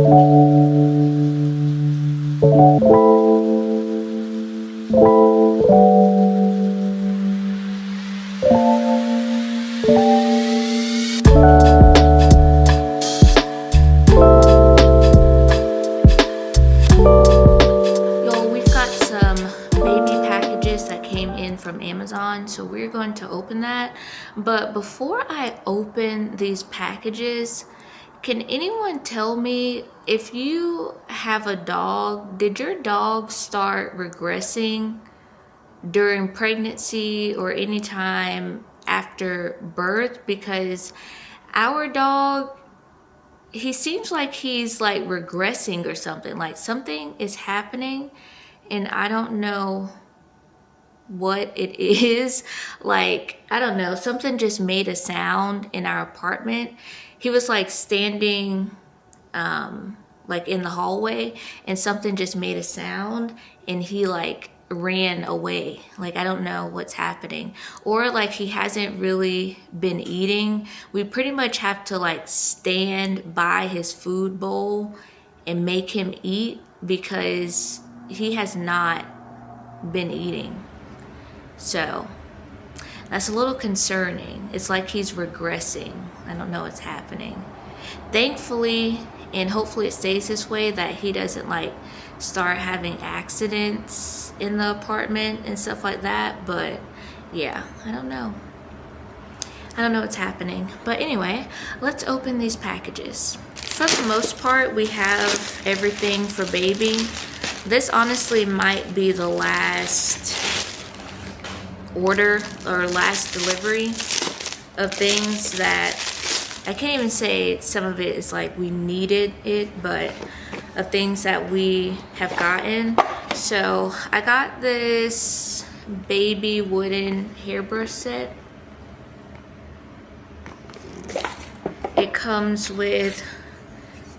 From Amazon, so we're going to open that. But before I open these packages, can anyone tell me, if you have a dog, did your dog start regressing during pregnancy or any time after birth? Because our dog, he seems like he's like regressing or something, like something is happening and I don't know what it is. Like, I don't know, something just made a sound in our apartment. He was like standing like in the hallway and something just made a sound and he like ran away. Like, I don't know what's happening. Or like he hasn't really been eating. We pretty much have to like stand by his food bowl and make him eat because he has not been eating. So that's a little concerning. It's like he's regressing. I don't know what's happening. Thankfully, and hopefully it stays this way, that he doesn't like start having accidents in the apartment and stuff like that. But yeah, I don't know what's happening. But anyway, let's open these packages. For the most part, we have everything for baby. This honestly might be the last order or last delivery of things that I can't even say some of it is like we needed it, but of things that we have gotten. So I got this baby wooden hairbrush set. It comes with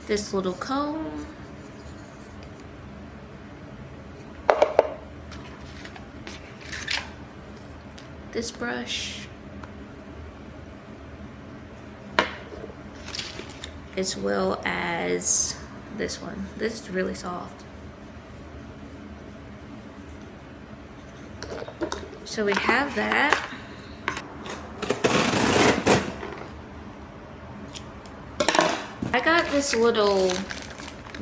this little comb, this brush, as well as this one. This is really soft. So we have that. I got this little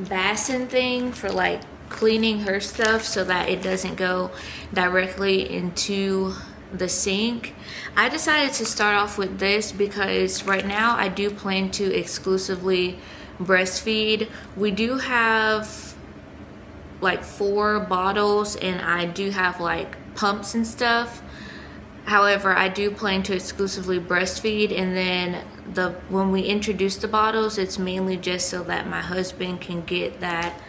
basin thing for like cleaning her stuff so that it doesn't go directly into the sink. I decided to start off with this because right now I do plan to exclusively breastfeed. We do have like 4 bottles and I do have like pumps and stuff. However, I do plan to exclusively breastfeed, and then when we introduce the bottles, it's mainly just so that my husband can get that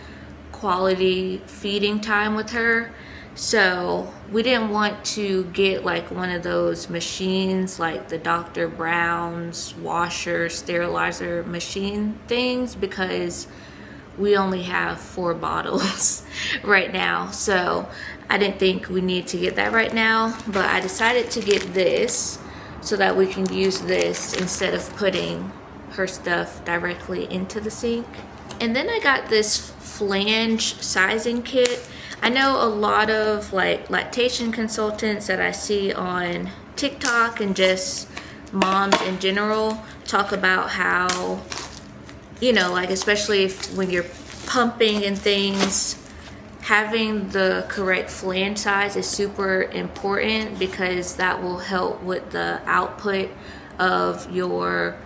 quality feeding time with her. So we didn't want to get like one of those machines like the Dr. Brown's washer sterilizer machine things, because we only have 4 bottles right now. So I didn't think we need to get that right now, but I decided to get this so that we can use this instead of putting her stuff directly into the sink. And then I got this flange sizing kit. I know a lot of like lactation consultants that I see on TikTok and just moms in general talk about how, you know, like especially when you're pumping and things, having the correct flange size is super important because that will help with the output of your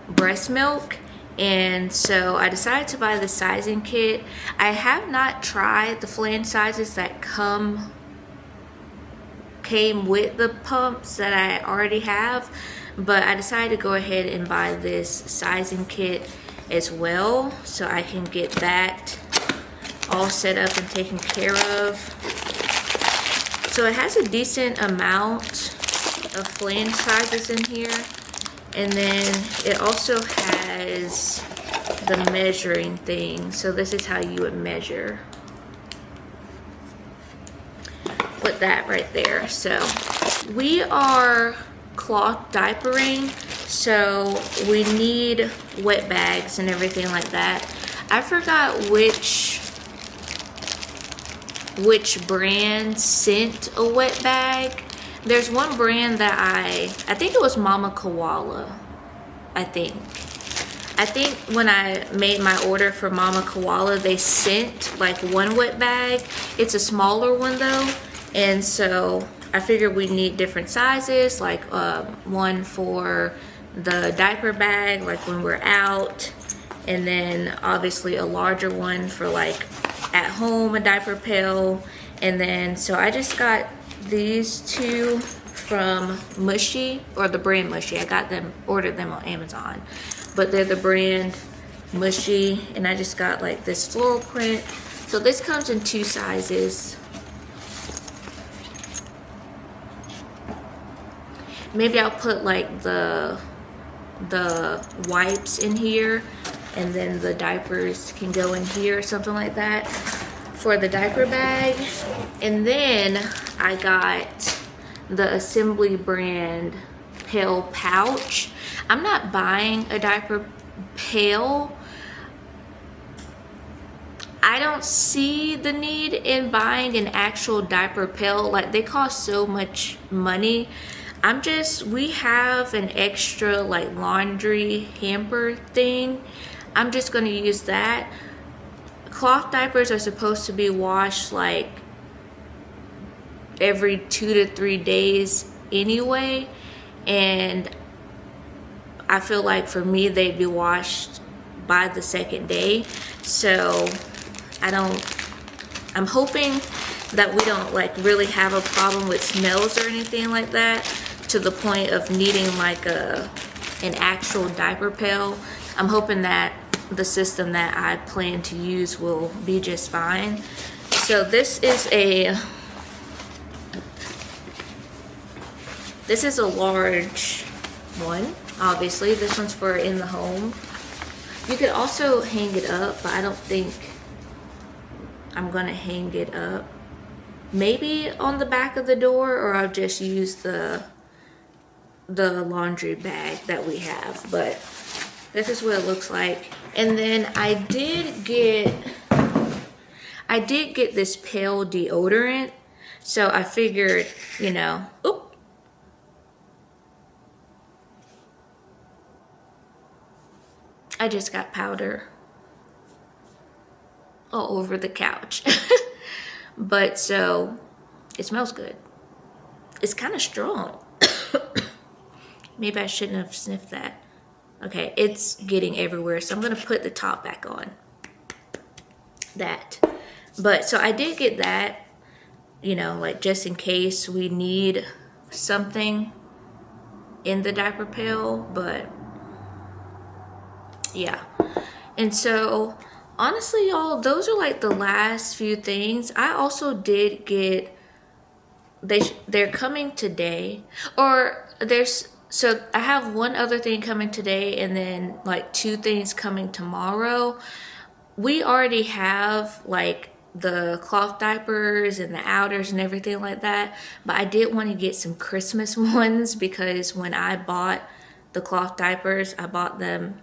breast milk. And so I decided to buy the sizing kit. I have not tried the flange sizes that came with the pumps that I already have, but I decided to go ahead and buy this sizing kit as well so I can get that all set up and taken care of. So it has a decent amount of flange sizes in here, and then it also has the measuring thing. So this is how you would measure with that right there. So we are cloth diapering, so we need wet bags and everything like that. I forgot which brand sent a wet bag. There's one brand that I think it was Mama Koala. I think when I made my order for Mama Koala, they sent like one wet bag. It's a smaller one though, and so I figured we'd need different sizes, like one for the diaper bag, like when we're out, and then obviously a larger one for like at home, a diaper pail. And then so I just got these two from Mushy, or the brand Mushy. Ordered them on Amazon, but they're the brand Mushy, and I just got like this floral print. So this comes in 2 sizes. Maybe I'll put like the wipes in here, and then the diapers can go in here or something like that for the diaper bag. And then I got the Assembly brand pail pouch. I'm not buying a diaper pail. I don't see the need in buying an actual diaper pail. Like, they cost so much money. We have an extra like laundry hamper thing. I'm just gonna use that. Cloth diapers are supposed to be washed like every 2 to 3 days anyway, and I feel like for me they'd be washed by the 2nd day. So I'm hoping that we don't like really have a problem with smells or anything like that to the point of needing like an actual diaper pail. I'm hoping that the system that I plan to use will be just fine. So this is a large one. Obviously this one's for in the home. You could also hang it up, but I don't think I'm gonna hang it up. Maybe on the back of the door, or I'll just use the laundry bag that we have. But this is what it looks like. And then I did get this pail deodorant, so I figured, you know, I just got powder all over the couch. But so it smells good. It's kind of strong. Maybe I shouldn't have sniffed that. Okay, it's getting everywhere, so I'm gonna put the top back on. That. But so I did get that, you know, like just in case we need something in the diaper pail. But yeah. And so honestly, y'all, those are like the last few things. I also did get, they're coming today, or so I have one other thing coming today, and then like 2 things coming tomorrow. We already have like the cloth diapers and the outers and everything like that, but I did want to get some Christmas ones, because when I bought the cloth diapers, I bought them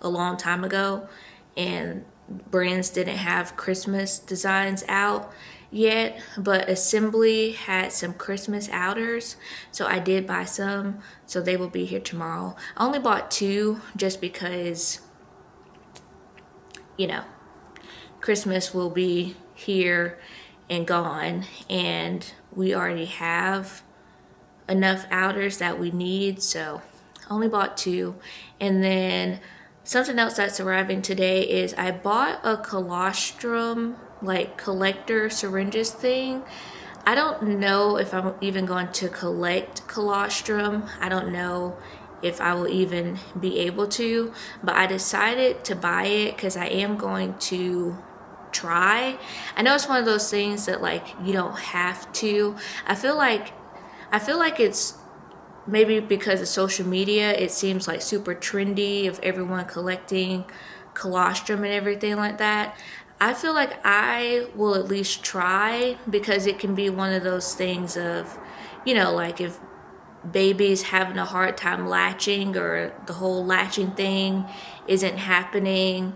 a long time ago, and brands didn't have Christmas designs out yet, but Assembly had some Christmas outers, so I did buy some. So they will be here tomorrow. I only bought 2 just because, you know, Christmas will be here and gone, and we already have enough outers that we need, so I only bought 2. And then something else that's arriving today is I bought a colostrum, like collector syringes thing. I don't know if I'm even going to collect colostrum. I don't know if I will even be able to, but I decided to buy it because I am going to try. I know it's one of those things that like you don't have to. I feel like it's maybe because of social media, it seems like super trendy of everyone collecting colostrum and everything like that. I feel like I will at least try, because it can be one of those things of, you know, like if baby's having a hard time latching, or the whole latching thing isn't happening,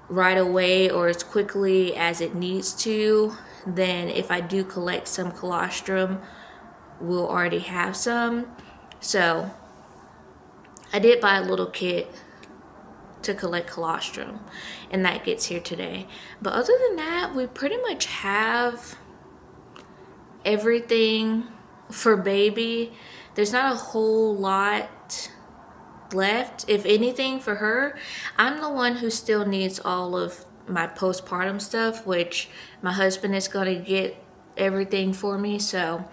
right away or as quickly as it needs to, then if I do collect some colostrum, we'll already have some. So I did buy a little kit to collect colostrum, and that gets here today. But other than that, we pretty much have everything for baby. There's not a whole lot left. If anything, for her, I'm the one who still needs all of my postpartum stuff, which my husband is going to get everything for me, so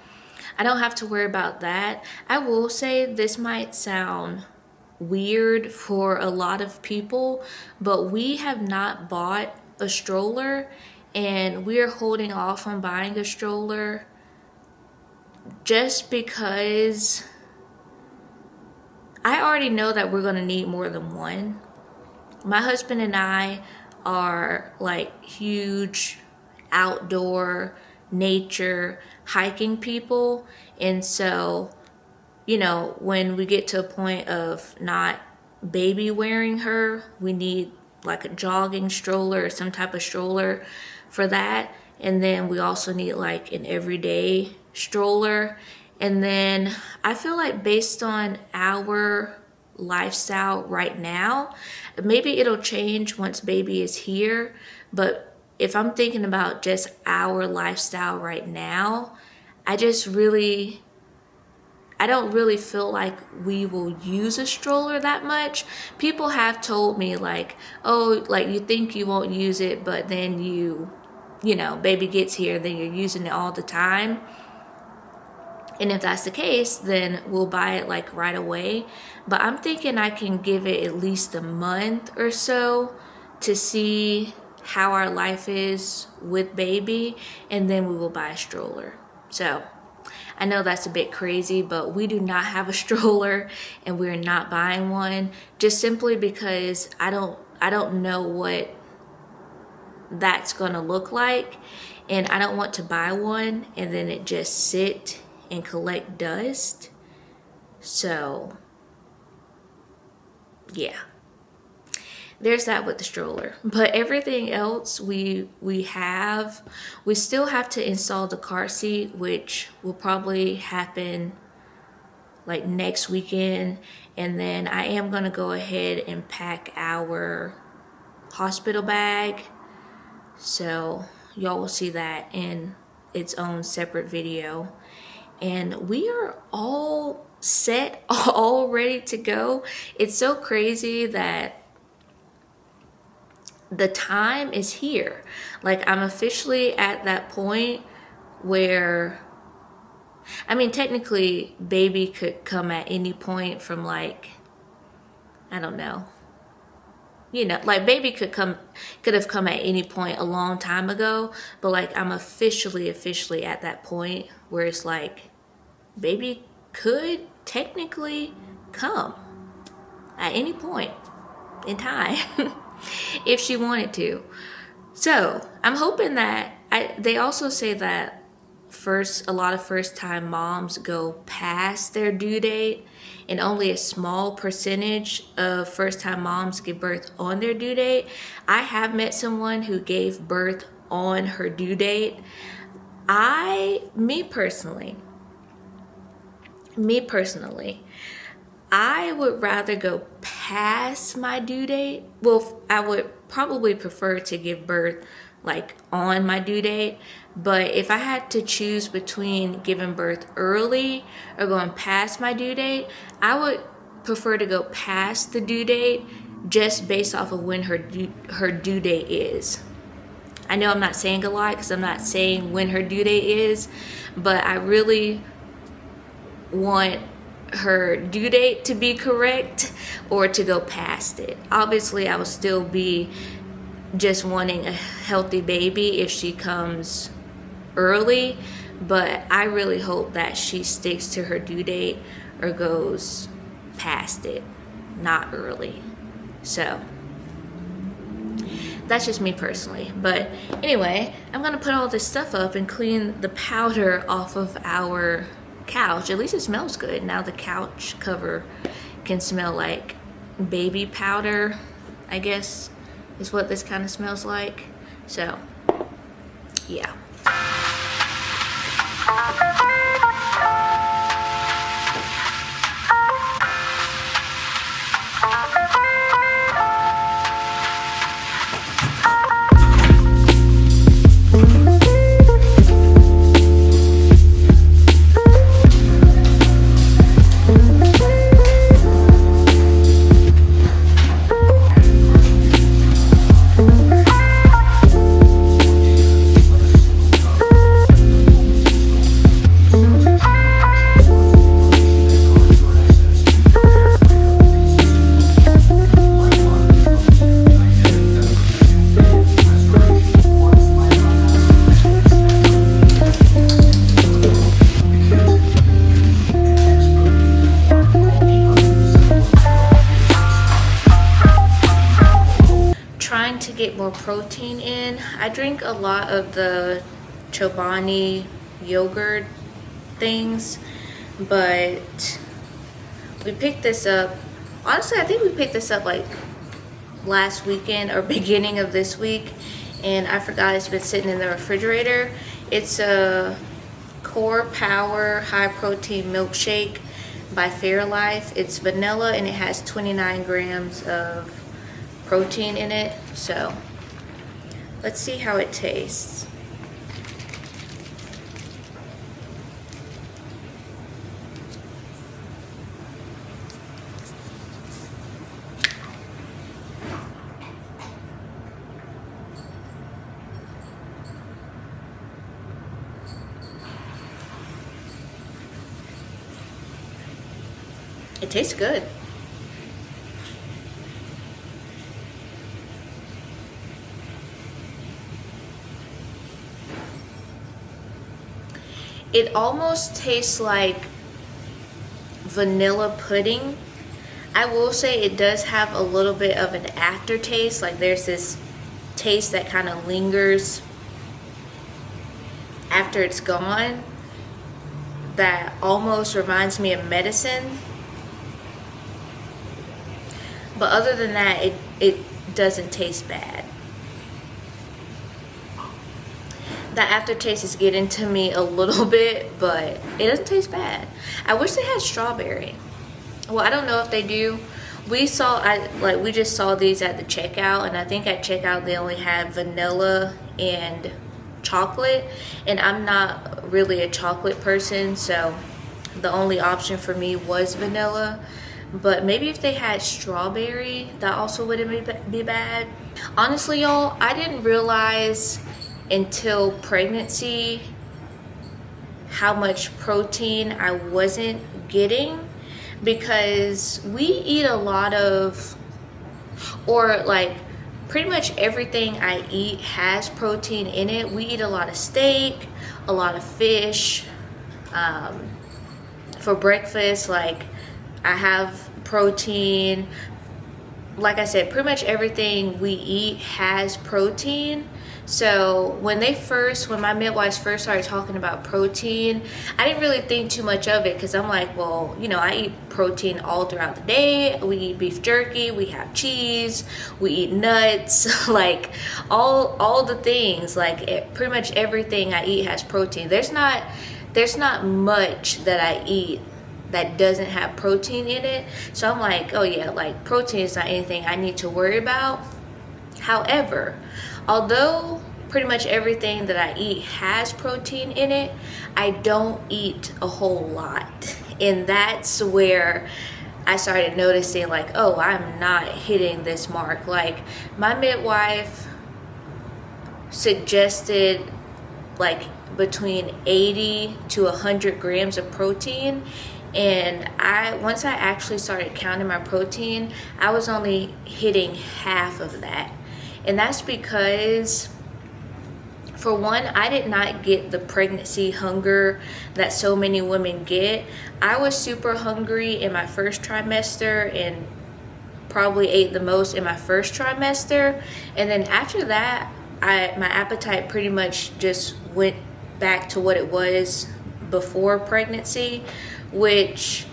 I don't have to worry about that. I will say this might sound weird for a lot of people, but we have not bought a stroller, and we're holding off on buying a stroller just because I already know that we're going to need more than one. My husband and I are like huge outdoor nature hiking people, and so when we get to a point of not baby wearing her, we need like a jogging stroller or some type of stroller for that. And then we also need like an everyday stroller. And then I feel like based on our lifestyle right now, maybe it'll change once baby is here. But if I'm thinking about just our lifestyle right now, I don't really feel like we will use a stroller that much. People have told me like, oh, like you think you won't use it, but then baby gets here, then you're using it all the time. And if that's the case, then we'll buy it like right away. But I'm thinking I can give it at least a month or so to see how our life is with baby, and then we will buy a stroller. So I know that's a bit crazy, but we do not have a stroller, and we're not buying one just simply because I don't know what that's gonna look like, and I don't want to buy one and then it just sit and collect dust. So yeah, there's that with the stroller. But everything else we still have to install the car seat, which will probably happen like next weekend. And then I am going to go ahead and pack our hospital bag, so y'all will see that in its own separate video. And we are all set, all ready to go. It's so crazy that the time is here. Like, I'm officially at that point where, I mean, technically baby could come at any point from like, I don't know, like baby could have come at any point a long time ago, but like I'm officially at that point where it's like baby could technically come at any point in time if she wanted to. So I'm hoping that they also say that a lot of first-time moms go past their due date, and only a small percentage of first-time moms give birth on their due date. I have met someone who gave birth on her due date. Me personally, I would rather go past my due date. Well, I would probably prefer to give birth like on my due date, but if I had to choose between giving birth early or going past my due date, I would prefer to go past the due date just based off of when her due date is. I know I'm not saying a lot because I'm not saying when her due date is, but I really want her due date to be correct or to go past it. Obviously, I will still be just wanting a healthy baby if she comes early, but I really hope that she sticks to her due date or goes past it, not early. So that's just me personally. But anyway, I'm gonna put all this stuff up and clean the powder off of our couch. At least it smells good. Now the couch cover can smell like baby powder, I guess is what this kind of smells like. So yeah. Trying to get more protein in. I drink a lot of the Chobani yogurt things, but we picked this up, honestly I think we picked this up like last weekend or beginning of this week, and I forgot it's been sitting in the refrigerator. It's a Core Power high protein milkshake by Fairlife. It's vanilla and it has 29 grams of protein in it. So let's see how it tastes. It tastes good. It almost tastes like vanilla pudding. I will say it does have a little bit of an aftertaste, like there's this taste that kind of lingers after it's gone that almost reminds me of medicine. But other than that, it doesn't taste bad. The aftertaste is getting to me a little bit, but it doesn't taste bad. I wish they had strawberry. Well, I don't know if they do. We just saw these at the checkout, and I think at checkout they only had vanilla and chocolate, and I'm not really a chocolate person, so the only option for me was vanilla. But maybe if they had strawberry, that also wouldn't be bad. Honestly, y'all, I didn't realize until pregnancy how much protein I wasn't getting, because we eat a lot of, or like pretty much everything I eat has protein in it. We eat a lot of steak, a lot of fish. For breakfast, like I have protein. Like I said, pretty much everything we eat has protein. So when my midwives first started talking about protein, I didn't really think too much of it, because I'm like, well, you know, I eat protein all throughout the day. We eat beef jerky, we have cheese, we eat nuts, like all the things, like pretty much everything I eat has protein. There's not much that I eat that doesn't have protein in it. So I'm like, oh yeah, like protein is not anything I need to worry about. However, although pretty much everything that I eat has protein in it, I don't eat a whole lot. And that's where I started noticing, like, oh, I'm not hitting this mark. Like, my midwife suggested like between 80 to 100 grams of protein, and once I actually started counting my protein, I was only hitting half of that. And that's because, for one, I did not get the pregnancy hunger that so many women get. I was super hungry in my first trimester and probably ate the most in my first trimester. And then after that, my appetite pretty much just went back to what it was before pregnancy, which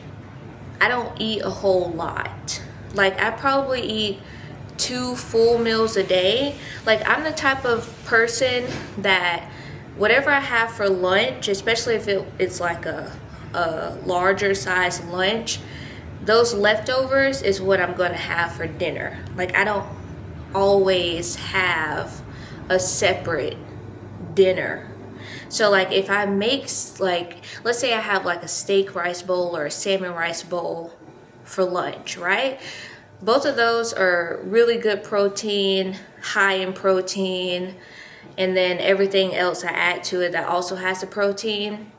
I don't eat a whole lot. Like, I probably eat 2 full meals a day. Like, I'm the type of person that whatever I have for lunch, especially if it's like a larger size lunch, those leftovers is what I'm going to have for dinner. Like, I don't always have a separate dinner. So like if I make, like, let's say I have like a steak rice bowl or a salmon rice bowl for lunch, right? Both of those are really good protein, high in protein, and then everything else I add to it that also has a protein.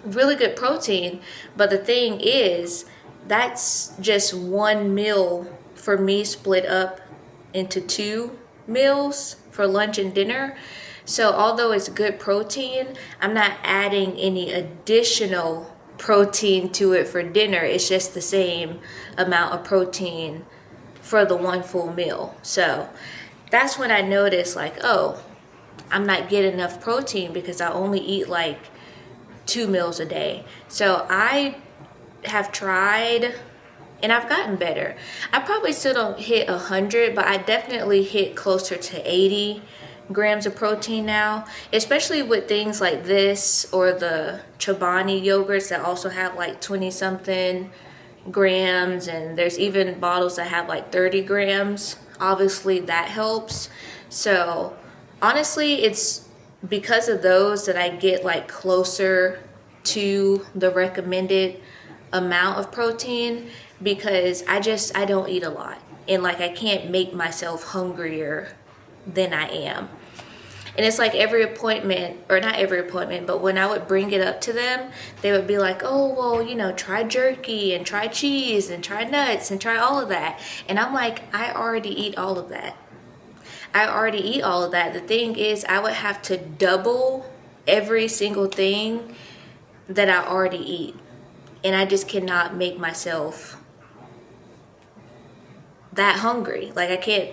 Really good protein, but the thing is, that's just one meal for me split up into 2 meals for lunch and dinner. So although it's good protein, I'm not adding any additional protein to it for dinner. It's just the same amount of protein for the one full meal. So that's when I noticed, like, oh, I'm not getting enough protein because I only eat like 2 meals a day. So I have tried and I've gotten better. I probably still don't hit 100, but I definitely hit closer to 80 grams of protein now, especially with things like this or the Chobani yogurts that also have like 20 something grams, and there's even bottles that have like 30 grams. Obviously that helps. So honestly, it's because of those that I get like closer to the recommended amount of protein, because I don't eat a lot, and like I can't make myself hungrier than I am. And it's like every appointment, or not every appointment, but when I would bring it up to them, they would be like, oh, well, you know, try jerky and try cheese and try nuts and try all of that. And I'm like, I already eat all of that. The thing is, I would have to double every single thing that I already eat. And I just cannot make myself that hungry. Like, I can't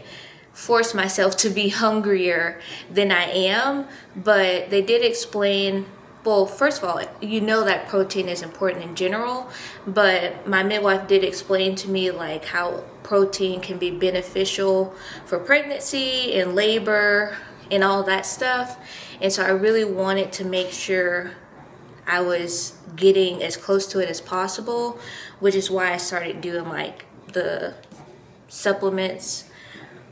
force myself to be hungrier than I am. But they did explain, well, first of all, you know that protein is important in general, but my midwife did explain to me like how protein can be beneficial for pregnancy and labor and all that stuff. And so I really wanted to make sure I was getting as close to it as possible, which is why I started doing like the supplements,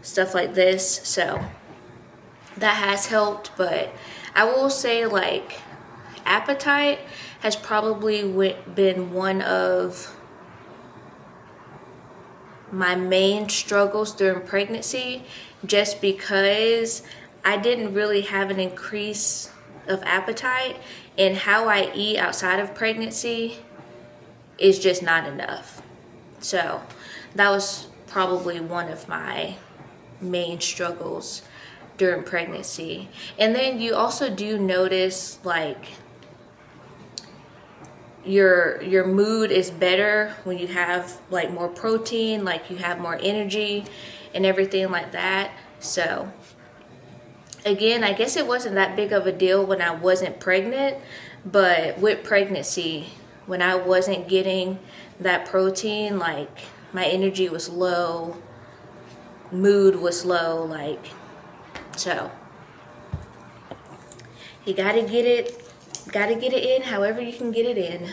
stuff like this. So that has helped. But I will say, like, appetite has probably been one of my main struggles during pregnancy, just because I didn't really have an increase of appetite, and how I eat outside of pregnancy is just not enough. So that was probably one of my main struggles during pregnancy. And then you also do notice like your mood is better when you have like more protein, like you have more energy and everything like that. So again, I guess it wasn't that big of a deal when I wasn't pregnant, but with pregnancy, when I wasn't getting that protein, like my energy was low, mood was low, like, so you gotta get it in however you can get it in.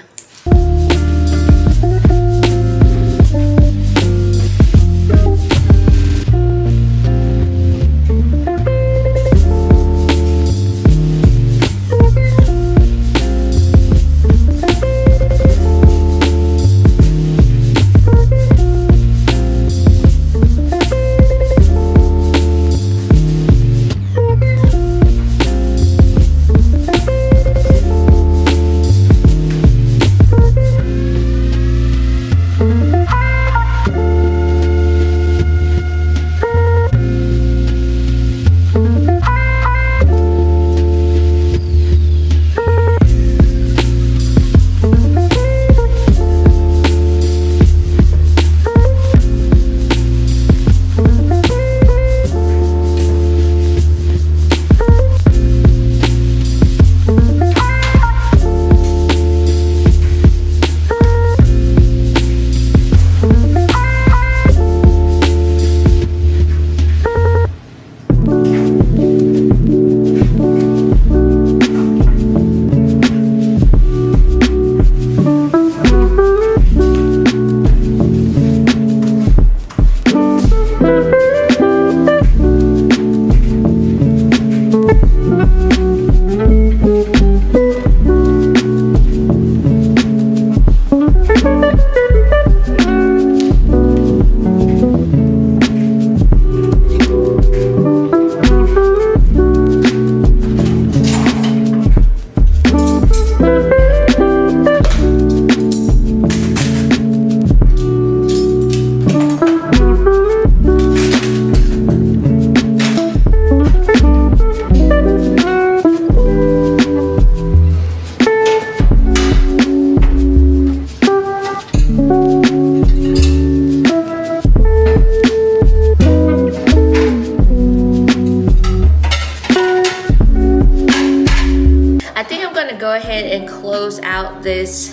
close out this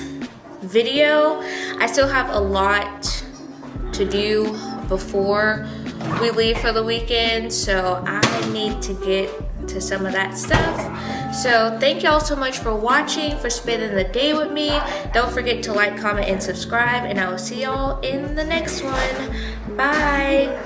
video. I still have a lot to do before we leave for the weekend, so I need to get to some of that stuff. So thank y'all so much for watching, for spending the day with me. Don't forget to like, comment, and subscribe, and I will see y'all in the next one. Bye.